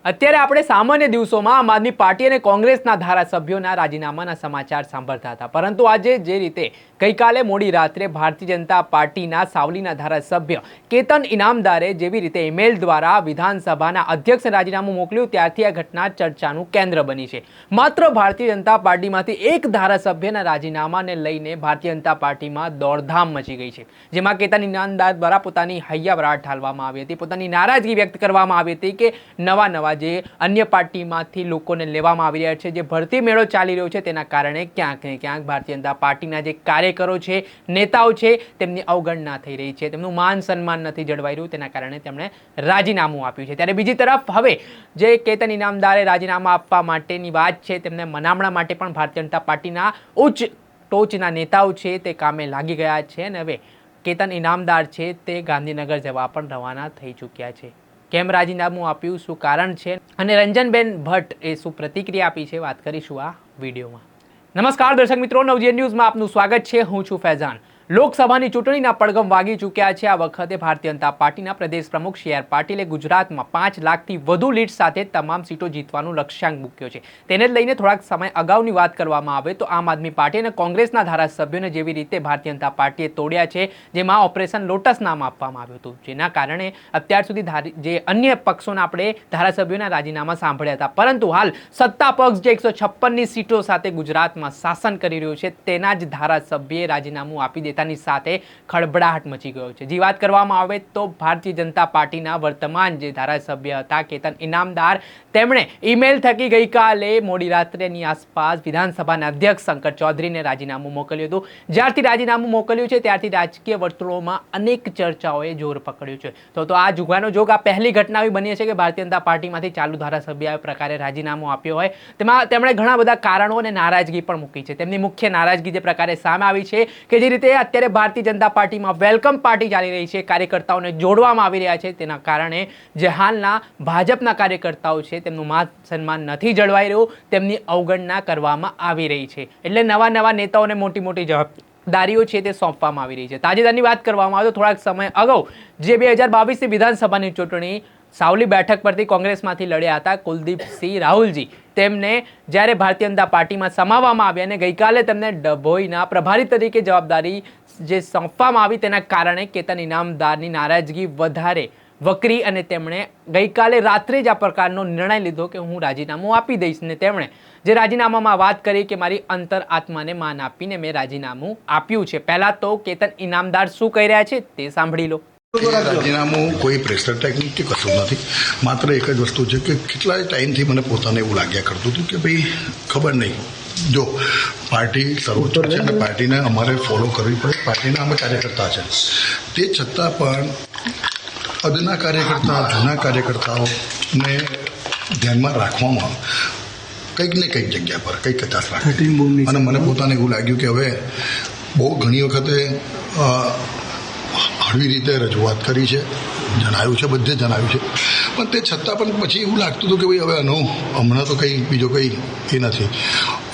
અત્યારે આપણે સામાન્ય દિવસોમાં આમ આદમી પાર્ટી અને કોંગ્રેસના ધારાસભ્યોના રાજીનામાના સમાચાર સાંભળતા હતા, પરંતુ આજે જે રીતે ગઈકાલે મોડી રાત્રે ભારતીય જનતા પાર્ટીના સાવલીના ધારાસભ્ય કેતન ઇનામદારે જેવી રીતે ઈમેલ દ્વારા વિધાનસભાના અધ્યક્ષને રાજીનામું મોકલ્યું, ત્યારથી આ ઘટના ચર્ચાનું કેન્દ્ર બની છે. માત્ર ભારતીય જનતા પાર્ટીમાંથી એક ધારાસભ્યના રાજીનામાને લઈને ભારતીય જનતા પાર્ટીમાં દોડધામ મચી ગઈ છે, જેમાં કેતન ઇનામદાર દ્વારા પોતાની હૈયાવરાટ ઠાલવામાં આવી હતી, પોતાની નારાજગી વ્યક્ત કરવામાં આવી હતી કે નવા જે અન્ય પાર્ટીમાંથી લોકોને લેવામાં આવી રહ્યા છે, જે ભરતી મેળો ચાલી રહ્યો છે, તેના કારણે ક્યાંક ને ક્યાંક ભારતીય જનતા પાર્ટીના જે કાર્યકરો છે, નેતાઓ છે, તેમની અવગણના થઈ રહી છે, તેમનું માન સન્માન નથી જળવાઈ રહ્યું, તેના કારણે તેમણે રાજીનામું આપ્યું છે. ત્યારે બીજી તરફ હવે જે કેતન ઇનામદારે રાજીનામું આપવા માટેની વાત છે, તેમને મનામણા માટે પણ ભારતીય જનતા પાર્ટીના ઉચ્ચ ટોચના નેતાઓ છે તે કામે લાગી ગયા છે અને હવે કેતન ઇનામદાર છે તે ગાંધીનગર જવા પણ રવાના થઈ ચૂક્યા છે. કેમ રાજીનામું આપ્યું, શું કારણ છે અને રંજનબેન ભટ્ટ એ શું પ્રતિક્રિયા આપી છે, વાત કરીશું આ વિડીયોમાં. નમસ્કાર દર્શક મિત્રો, નવજીવન ન્યૂઝમાં આપનું સ્વાગત છે. હું છું ફૈઝાન. લોકસભાની ચૂંટણીના પડઘમ વાગી ચૂક્યા છે. આ વખતે ભારતીય જનતા પાર્ટીના પ્રદેશ પ્રમુખ સી આર પાટીલે ગુજરાતમાં 5 લાખથી વધુ લીડ સાથે તમામ સીટો જીતવાનું લક્ષ્યાંક મૂક્યો છે. તેને જ લઈને થોડાક સમય અગાઉની વાત કરવામાં આવે તો આમ આદમી પાર્ટી અને કોંગ્રેસના ધારાસભ્યોને જેવી રીતે ભારતીય જનતા પાર્ટીએ તોડ્યા છે, જેમાં ઓપરેશન લોટસ નામ આપવામાં આવ્યું હતું, જેના કારણે અત્યાર સુધી જે અન્ય પક્ષોના આપણે ધારાસભ્યોના રાજીનામા સાંભળ્યા હતા, પરંતુ હાલ સત્તા પક્ષ જે 156ની સીટો સાથે ગુજરાતમાં શાસન કરી રહ્યું છે, તેના જ ધારાસભ્યએ રાજીનામું આપી ની સાથે ખળબળાહટ મચી ગયો છે. જે વાત કરવામાં આવે તો ભારતીય જનતા પાર્ટીના વર્તમાન જે ધારાસભ્ય હતા કેતન ઇનામદાર, તેમણે ઈમેલ થકી ગઈકાલે મોડી રાત્રેની આસપાસ વિધાનસભાના અધ્યક્ષ શંકર ચૌધરીને રાજીનામું મોકલ્યું હતું. જ્યારથી રાજીનામું મોકલ્યું છે ત્યારથી રાજકીય વર્તુળોમાં અનેક ચર્ચાઓએ જોર પકડ્યું છે. તો આ જુગાનો જોગ આ પહેલી ઘટના એવી બની છે કે ભારતીય જનતા પાર્ટીમાંથી ચાલુ ધારાસભ્ય આ પ્રકારે રાજીનામું આપ્યું હોય, તેમાં તેમણે ઘણા બધા કારણો અને નારાજગી પણ મૂકી છે. તેમની મુખ્ય નારાજગી જે પ્રકારે સામે આવી છે કે જે રીતે અત્યારે ભારતીય જનતા પાર્ટીમાં વેલકમ પાર્ટી ચાલી રહી છે, કાર્યકર્તાઓને જોડવામાં આવી રહ્યા છે, તેના કારણે જે હાલના ભાજપના કાર્યકર્તાઓ છે તેમનું માન સન્માન નથી જળવાઈ રહ્યું, તેમની અવગણના કરવામાં આવી રહી છે. એટલે નવા નેતાઓને મોટી જવાબદારીઓ છે તે સોંપવામાં આવી રહી છે. તાજેતરની વાત કરવામાં આવે તો થોડાક સમય અગાઉ જે 2022ની વિધાનસભાની ચૂંટણી સાવલી બેઠક પરથી કોંગ્રેસમાંથી લડ્યા હતા કુલદીપસિંહ રાહુલજી, તેમને જ્યારે ભારતીય જનતા પાર્ટીમાં સમાવવામાં આવ્યા અને ગઈકાલે તેમને ડભોઈના પ્રભારી તરીકે જવાબદારી જે સોંપવામાં આવી, તેના કારણે કેતન ઇનામદારની નારાજગી વધારે વકરી અને તેમણે ગઈકાલે રાત્રે જ આ પ્રકારનો નિર્ણય લીધો કે હું રાજીનામું આપી દઈશ. ને તેમણે જે રાજીનામામાં વાત કરી કે મારી અંતર આત્માને માન આપીને મેં રાજીનામું આપ્યું છે. પહેલા તો કેતન ઇનામદાર શું કહી રહ્યા છે તે સાંભળી લો. રાજીનામું કોઈ પ્રેશર ટેકનિક કે કશું નથી, માત્ર એક જ વસ્તુ છે કે કેટલાય ટાઈમથી મને પોતાને એવું લાગ્યા કરતું હતું કે ભાઈ ખબર નહીં, જો પાર્ટી સર્વોચ્ચ છે અને પાર્ટીને અમારે ફોલો કરવી પડે, પાર્ટીના અમે કાર્યકર્તા છે, તે છતાં પણ અદના કાર્યકર્તા, જૂના કાર્યકર્તાઓને ધ્યાનમાં રાખવામાં કંઈક ને કંઈક જગ્યા પર કંઈક કચાશ રાખે અને મને પોતાને એવું લાગ્યું કે હવે બહુ ઘણી વખતે હળવી રીતે રજૂઆત કરી છે, જણાવ્યું છે, બધે જણાવ્યું છે, પણ તે છતાં પણ પછી એવું લાગતું હતું કે ભાઈ હવે હમણાં તો કંઈ બીજો કંઈ એ નથી.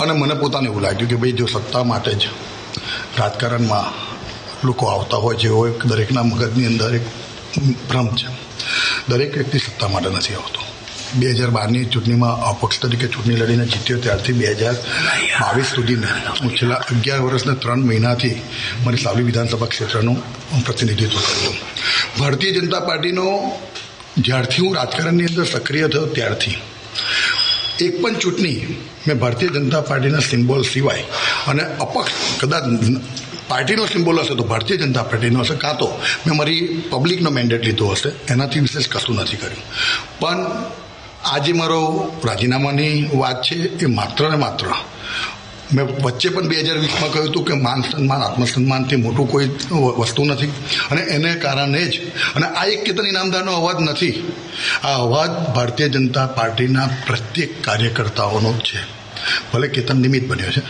અને મને પોતાને એવું લાગ્યું કે ભાઈ જો સત્તા માટે જ રાજકારણમાં લોકો આવતા હોય છે, એવો એક દરેકના મગજની અંદર એક ભ્રમ છે. દરેક વ્યક્તિ સત્તા માટે નથી આવતો. 2012ની ચૂંટણીમાં અપક્ષ તરીકે ચૂંટણી લડીને જીત્યો ત્યારથી 2022 સુધીના હું છેલ્લા 11 વર્ષને 3 મહિનાથી મારી સાવલી વિધાનસભા ક્ષેત્રનું પ્રતિનિધિત્વ કર્યું. ભારતીય જનતા પાર્ટીનો જ્યારથી હું રાજકારણની અંદર સક્રિય થયો ત્યારથી એક પણ ચૂંટણી મેં ભારતીય જનતા પાર્ટીના સિમ્બોલ સિવાય અને અપક્ષ કદાચ પાર્ટીનો સિમ્બોલ હશે તો ભારતીય જનતા પાર્ટીનો હશે, કાં તો મેં મારી પબ્લિકનો મેન્ડેટ લીધો હશે, એનાથી વિશેષ કશું નથી કર્યું. પણ આજે મારો રાજીનામાની વાત છે એ માત્ર ને માત્ર મેં વચ્ચે પણ 2020માં કહ્યું હતું કે માન સન્માન આત્મસન્માનથી મોટું કોઈ વસ્તુ નથી અને એને કારણે જ, અને આ એક કેતન ઇનામદારનો અવાજ નથી, આ અવાજ ભારતીય જનતા પાર્ટીના પ્રત્યેક કાર્યકર્તાઓનો જ છે. ભલે કેતન નિમિત્ત બન્યો છે,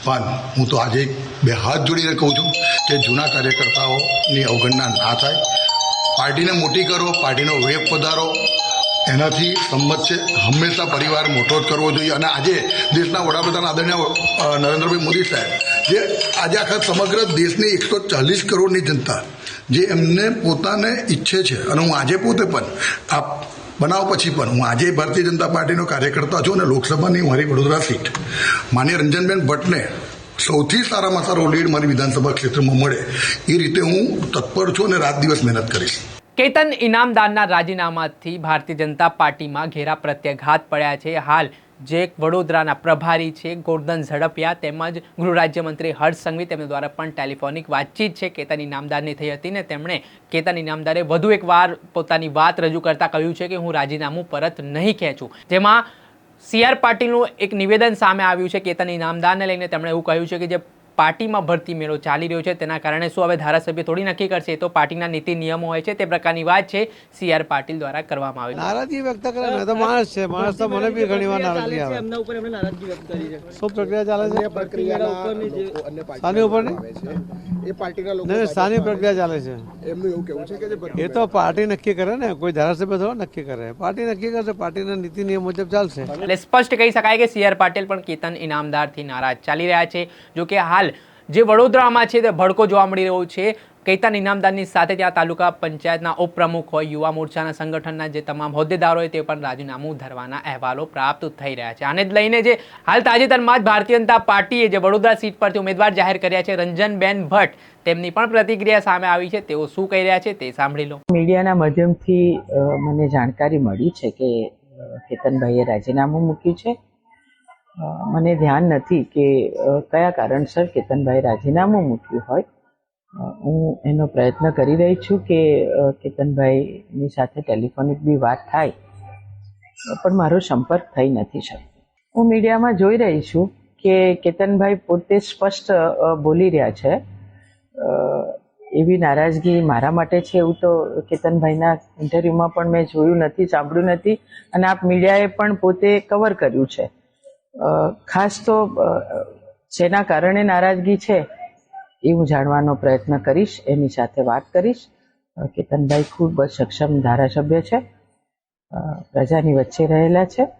પણ હું તો આજે 2 હાથ જોડીને કહું છું કે જૂના કાર્યકર્તાઓની અવગણના ના થાય, પાર્ટીને મોટી કરો, પાર્ટીનો વેગ વધારો, એનાથી સંમત છે. હંમેશા પરિવાર મોટો જ કરવો જોઈએ. અને આજે દેશના વડાપ્રધાન આદરણીય નરેન્દ્રભાઈ મોદી સાહેબ, જે આજે આખા સમગ્ર દેશની 140 કરોડની જનતા જે એમને પોતાને ઈચ્છે છે, અને હું આજે પોતે પણ આ બનાવ પછી પણ હું આજે ભારતીય જનતા પાર્ટીનો કાર્યકર્તા છું અને લોકસભાની મારી વડોદરા સીટ માન્ય રંજનબેન ભટ્ટને સૌથી સારામાં સારો લીડ મારી વિધાનસભા ક્ષેત્રમાં મળે એ રીતે હું તત્પર છું અને રાત દિવસ મહેનત કરીશ. કેતન ઇનામદારના રાજીનામાથી ભારતીય જનતા પાર્ટીમાં ઘેરા પ્રત્યાઘાત પડ્યા છે. હાલ જે વડોદરાના પ્રભારી છે ગોરધન ઝડપિયા તેમજ ગૃહ રાજ્યમંત્રી હર્ષ સંઘવી તેમના દ્વારા પણ ટેલિફોનિક વાતચીત છે કેતન ઇનામદારની થઈ હતી ને તેમણે કેતન ઇનામદારે વધુ એકવાર પોતાની વાત રજૂ કરતા કહ્યું છે કે હું રાજીનામું પરત નહીં ખેંચું. જેમાં CR પાટીલનું એક નિવેદન સામે આવ્યું છે કેતન ઇનામદારને લઈને. તેમણે એવું કહ્યું છે કે જે પાર્ટીમાં ભરતી મેળો ચાલી રહ્યો છે તેના કારણે શું હવે ધારાસભ્ય થોડી નક્કી કરશે, તો પાર્ટીના નીતિ નિયમો હોય છે તે પ્રકારની વાત છે CR પાટીલ દ્વારા કરવામાં આવી. નારાજગી વ્યક્ત કરે ને તો માણસ છે, માણસ તો મને બી ઘણી વાર નારાજગી આવે. એમના ઉપર એમણે નારાજગી વ્યક્ત કરી છે. શું પ્રક્રિયા ચાલે છે? સાની ઉપર એ પાર્ટીના લોકો નહીં, સાની પ્રક્રિયા ચાલે છે. એમનું એવું કહેવું છે કે જે એ તો પાર્ટી નક્કી કરે ને, કોઈ ધારાસભ્ય થોડો નક્કી કરે. પાર્ટી નક્કી કરશે, પાર્ટીના નીતિ નિયમ મુજબ ચાલશે. એટલે સ્પષ્ટ કહી શકાય કે CR પાટીલ પણ કેતન ઇનામદારથી નારાજ ચાલી રહ્યા છે. જો કે હાલ જે વડોદરામાં છે તે ભડકો જોવા મળી રહ્યો છે. કેતન ઇનામદારની સાથે ત્યાં તાલુકા પંચાયતના ઉપપ્રમુખ હોય, યુવા મોરચાના સંગઠનના જે તમામ હોદ્દેદારો હોય તે પણ રાજીનામું ધરવાના અહેવાલો પ્રાપ્ત થઈ રહ્યા છે. આને જ લઈને જે હાલ તાજેતરમાં જ ભારતીય જનતા પાર્ટીએ જે વડોદરા સીટ પરથી ઉમેદવાર જાહેર કર્યા છે રંજનબેન ભટ્ટ, તેમની પણ પ્રતિક્રિયા સામે આવી છે. તેઓ શું કહી રહ્યા છે તે સાંભળી લો. મીડિયાના માધ્યમથી મને જાણકારી મળી છે કે કેતનભાઈએ રાજીનામું મૂક્યું છે. મને ધ્યાન નથી કે કયા કારણસર કેતનભાઈ રાજીનામું મૂક્યું હોય. હું એનો પ્રયત્ન કરી રહી છું કે કેતનભાઈની સાથે ટેલિફોનિક બી વાત થાય, પણ મારો સંપર્ક થઈ નથી શકતો. હું મીડિયામાં જોઈ રહી છું કે કેતનભાઈ પોતે સ્પષ્ટ બોલી રહ્યા છે. એવી નારાજગી મારા માટે છે એવું તો કેતનભાઈના ઇન્ટરવ્યૂમાં પણ મેં જોયું નથી, સાંભળ્યું નથી, અને આપ મીડિયાએ પણ પોતે કવર કર્યું છે. ખાસ તો જેના કારણે નારાજગી છે એ હું જાણવાનો પ્રયત્ન કરીશ, એની સાથે વાત કરીશ. કેતનભાઈ ખૂબ જ સક્ષમ ધારાસભ્ય છે, પ્રજાની વચ્ચે રહેલા છે,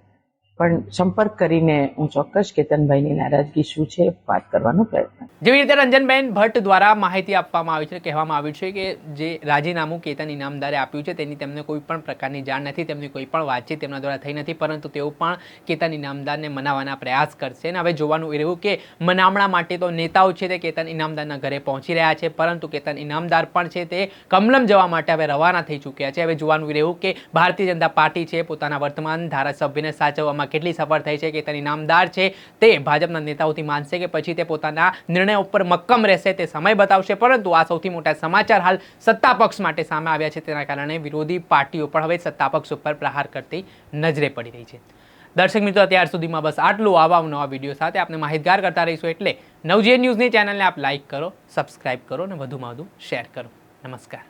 પણ સંપર્ક કરીને હું ચોક્કસ કેતનભાઈની નારાજગી શું છે વાત કરવાનો પ્રયત્ન. જેવી રીતે રંજનબેન ભટ્ટ દ્વારા માહિતી આપવામાં આવી છે, કહેવામાં આવ્યું છે કે જે રાજીનામું કેતન ઇનામદારે આપ્યું છે તેની તેમને કોઈ પણ પ્રકારની જાણ નથી, તેમની કોઈ પણ વાતચીત તેમના દ્વારા થઈ નથી, પરંતુ તેઓ પણ કેતન ઇનામદારને મનાવવાના પ્રયાસ કરશે. અને હવે જોવાનું એ રહ્યું કે મનામણા માટે તો નેતાઓ છે તે કેતન ઇનામદારના ઘરે પહોંચી રહ્યા છે, પરંતુ કેતન ઇનામદાર પણ છે તે કમલમ જવા માટે હવે રવાના થઈ ચૂક્યા છે. હવે જોવાનું એ રહ્યું કે ભારતીય જનતા પાર્ટી છે પોતાના વર્તમાન ધારાસભ્યને સાચવવામાં કેટલી સફળ થઈ છે. કેતન ઇનામદાર છે તે ભાજપના નેતાઓથી માનશે કે પછી તે પોતાના નિર્ણય ઉપર મક્કમ રહેશે તે સમય બતાવશે. પરંતુ આ સૌથી મોટા સમાચાર હાલ સત્તા પક્ષ માટે સામે આવ્યા છે, તેના કારણે વિરોધી પાર્ટીઓ પણ હવે સત્તા પક્ષ ઉપર પ્રહાર કરતી નજરે પડી રહી છે. દર્શક મિત્રો, અત્યાર સુધીમાં બસ આટલું. આવા નવા વિડીયો સાથે આપણે માહિતગાર કરતા રહીશું, એટલે નવજીવન ન્યૂઝની ચેનલને આપ લાઇક કરો, સબસ્ક્રાઇબ કરો અને વધુમાં વધુ શેર કરો. નમસ્કાર.